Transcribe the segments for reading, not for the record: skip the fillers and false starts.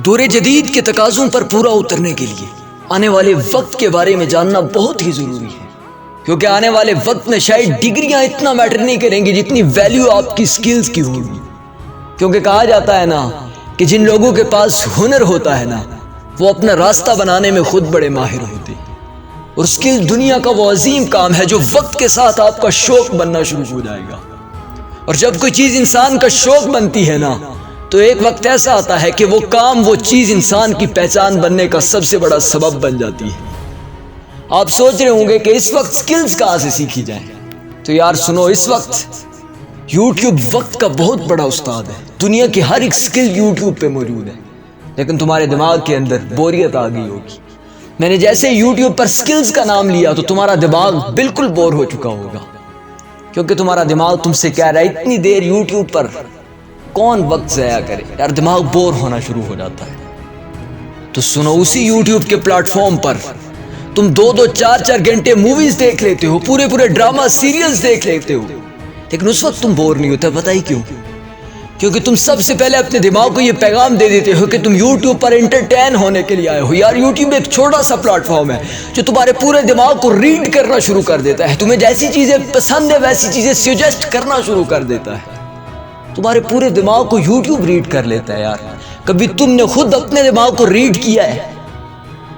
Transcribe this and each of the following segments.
دور جدید کے تقاضوں پر پورا اترنے کے لیے آنے والے وقت کے بارے میں جاننا بہت ہی ضروری ہے، کیونکہ آنے والے وقت میں شاید ڈگریاں اتنا میٹر نہیں کریں گی جتنی ویلیو آپ کی سکلز کی ہوگی. کیونکہ کہا جاتا ہے نا کہ جن لوگوں کے پاس ہنر ہوتا ہے نا وہ اپنا راستہ بنانے میں خود بڑے ماہر ہوتے ہیں، اور سکل دنیا کا وہ عظیم کام ہے جو وقت کے ساتھ آپ کا شوق بننا شروع ہو جائے گا. اور جب کوئی چیز انسان کا شوق بنتی ہے نا تو ایک وقت ایسا آتا ہے کہ وہ کام، وہ چیز انسان کی پہچان بننے کا سب سے بڑا سبب بن جاتی ہے. آپ سوچ رہے ہوں گے کہ اس وقت سکلز کہاں سے سیکھی جائیں، تو یار سنو، اس وقت یوٹیوب وقت کا بہت بڑا استاد ہے. دنیا کی ہر ایک سکل یوٹیوب پہ موجود ہے، لیکن تمہارے دماغ کے اندر بوریت آ گئی ہوگی. میں نے جیسے یوٹیوب پر سکلز کا نام لیا تو تمہارا دماغ بالکل بور ہو چکا ہوگا، کیونکہ تمہارا دماغ تم سے کہہ رہا ہے اتنی دیر یوٹیوب پر کون وقت ضائع کرے. یار دماغ بور ہونا شروع ہو جاتا ہے. تو سنو، اسی یوٹیوب کے پلیٹ فارم پر تم 2-2 4-4 گھنٹے موویز دیکھ لیتے ہو، پورے ڈراما سیریلز دیکھ لیتے ہو، لیکن اس وقت تم بور نہیں ہوتے. پتہ ہی کیوں؟ کیونکہ تم سب سے پہلے اپنے دماغ کو یہ پیغام دے دیتے ہو کہ تم یوٹیوب پر انٹرٹین ہونے کے لیے آئے ہو. یار یوٹیوب ایک چھوٹا سا پلیٹ فارم ہے جو تمہارے پورے دماغ کو ریڈ کرنا شروع کر دیتا ہے. تمہیں جیسی چیزیں پسند ہے ویسی چیزیں سجیسٹ کرنا شروع کر دیتا ہے. تمہارے پورے دماغ کو یوٹیوب ریڈ کر لیتا ہے. یار کبھی تم نے خود اپنے دماغ کو ریڈ کیا ہے؟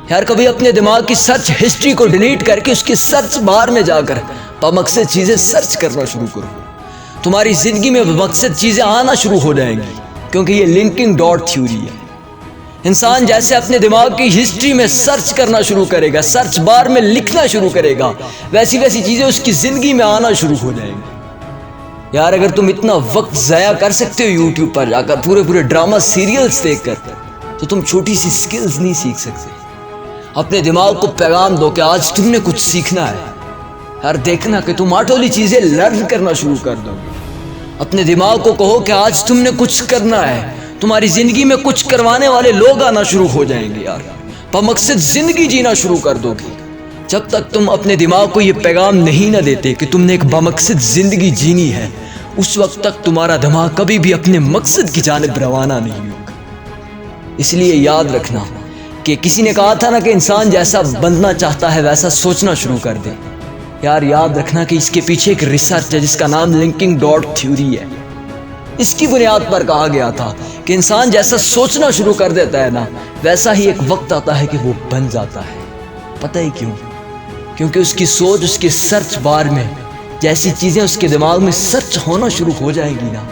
یار کبھی اپنے دماغ کی سرچ ہسٹری کو ڈیلیٹ کر کے اس کی سرچ بار میں جا کر بمقصد چیزیں سرچ کرنا شروع کرو. تمہاری زندگی میں بمقصد چیزیں آنا شروع ہو جائیں گی، کیونکہ یہ لنکنگ ڈاٹ تھیوری ہے. انسان جیسے اپنے دماغ کی ہسٹری میں سرچ کرنا شروع کرے گا، سرچ بار میں لکھنا شروع کرے گا، ویسی چیزیں اس کی زندگی میں آنا شروع ہو جائیں گی. یار اگر تم اتنا وقت ضائع کر سکتے ہو یوٹیوب پر جا کر پورے ڈراما سیریلز دیکھ کر، تو تم چھوٹی سی سکلز نہیں سیکھ سکتے. اپنے دماغ کو پیغام دو کہ آج تم نے کچھ سیکھنا ہے. یار دیکھنا کہ تم آٹولی چیزیں لرن کرنا شروع کر دو گے. اپنے دماغ کو کہو کہ آج تم نے کچھ کرنا ہے. تمہاری زندگی میں کچھ کروانے والے لوگ آنا شروع ہو جائیں گے. یار بمقصد زندگی جینا شروع کر دو گے. جب تک تم اپنے دماغ کو یہ پیغام نہیں نہ دیتے کہ تم نے ایک بمقصد زندگی جینی ہے، اس وقت تک تمہارا دماغ کبھی بھی اپنے مقصد کی جانب روانہ نہیں ہوگا. اس لیے یاد رکھنا کہ کسی نے کہا تھا نا کہ انسان جیسا بننا چاہتا ہے ویسا سوچنا شروع کر دے. یار یاد رکھنا کہ اس کے پیچھے ایک ریسرچ ہے جس کا نام لنکنگ ڈاٹ تھیوری ہے. اس کی بنیاد پر کہا گیا تھا کہ انسان جیسا سوچنا شروع کر دیتا ہے نا ویسا ہی ایک وقت آتا ہے کہ وہ بن جاتا ہے. پتہ ہی کیوں؟ کیونکہ اس کی سوچ، اس کے سرچ بار میں جیسی چیزیں اس کے دماغ میں سرچ ہونا شروع ہو جائیں گی نا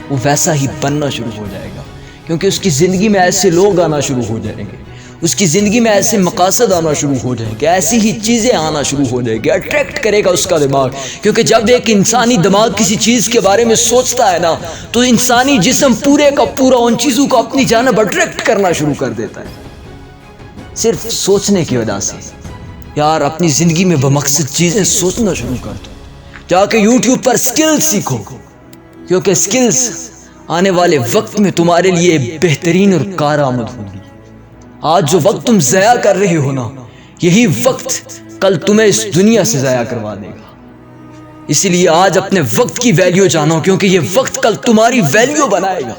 وہ ویسا ہی بننا شروع ہو جائے گا. کیونکہ اس کی زندگی میں ایسے لوگ آنا شروع ہو جائیں گے، اس کی زندگی میں ایسے مقاصد آنا شروع ہو جائیں گے، ایسی ہی چیزیں آنا شروع ہو جائیں گی. اٹریکٹ کرے گا اس کا دماغ. کیونکہ جب ایک انسانی دماغ کسی چیز کے بارے میں سوچتا ہے نا تو انسانی جسم پورے کا پورا ان چیزوں کو اپنی جانب اٹریکٹ کرنا شروع کر دیتا ہے، صرف سوچنے کی وجہ سے. یار اپنی زندگی میں بمقصد چیزیں سوچنا شروع کر دو. جا کے یوٹیوب پر سکلز سیکھو، کیونکہ سکلز آنے والے وقت میں تمہارے لیے بہترین اور کارآمد ہوگی. آج جو وقت تم ضائع کر رہے ہو نا یہی وقت کل تمہیں اس دنیا سے ضائع کروا دے گا. اسی لیے آج اپنے وقت کی ویلیو جانو، کیونکہ یہ وقت کل تمہاری ویلیو بنائے گا.